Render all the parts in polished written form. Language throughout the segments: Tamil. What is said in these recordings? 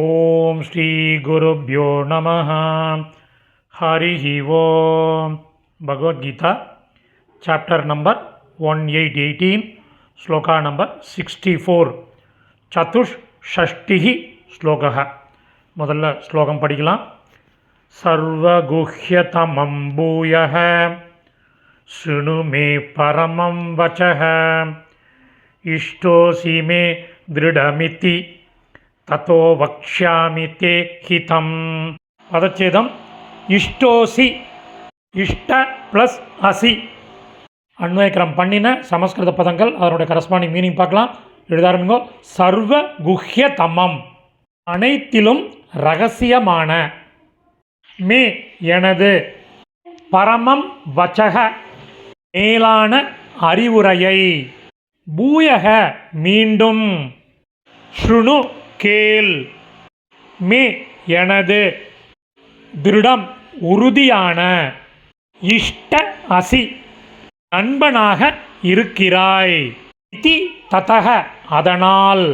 ஓம் ஸ்ரீ குருப்யோ நமः. ஹரிஹி ஓம். பகவத்கீதா சாப்டர் நம்பர் 1818 ஸ்லோகா நம்பர் 64 சதுஷ்ஷஷ்டிः ஸ்லோகः. முதல்ல ஸ்லோகம் படிக்கலாம். சர்வகுஹ்யதமம் பூயः ஸ்ருணு மே பரமம் வசः இஷ்டோசி மே திருடமிதி ததோ வக்ஷ்யாமி தே ஹிதம். பதச்சேதம் இஷ்டோசி, இஷ்ட ப்ளஸ் அசி அன்வயக்கிரம் பண்ணின சமஸ்கிருத பதங்கள், அதனுடைய கரஸ்பாண்டிங் மீனிங் பார்க்கலாம். எழுதாரம்பிங்கோ. சர்வ குஹ்ய தமம், அனைத்திலும் ரகசியமான, மே எனது, பரமம் வச்சக மேலான அறிவுரையை, பூயக மீண்டும், ஸ்ருணு கேள், மே எனது, திருடம் உறுதியான, இஷ்ட அசி நண்பனாக இருக்கிறாய், இதி ததக அதனால்,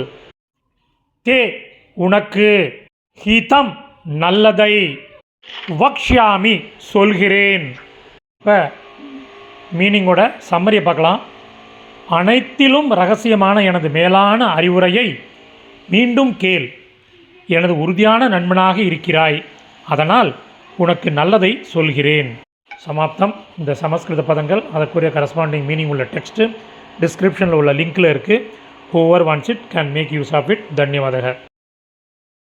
தே உனக்கு, ஹிதம் நல்லதை, வக்ஷ்யாமி சொல்கிறேன். இப்போ மீனிங்கோட சம்மரியை பார்க்கலாம். அனைத்திலும் ரகசியமான எனது மேலான அறிவுரையை மீண்டும் கேள், எனது உறுதியான நண்பனாக இருக்கிறாய், அதனால் உனக்கு நல்லதை சொல்கிறேன். சமாப்தம். இந்த சமஸ்கிருத பதங்கள் அதற்குரிய கரஸ்பாண்டிங் மீனிங் உள்ள டெக்ஸ்ட்டு டிஸ்கிரிப்ஷனில் உள்ள லிங்க்கில் இருக்குது. Whoever wants it can make use of it. தன்யவாதக.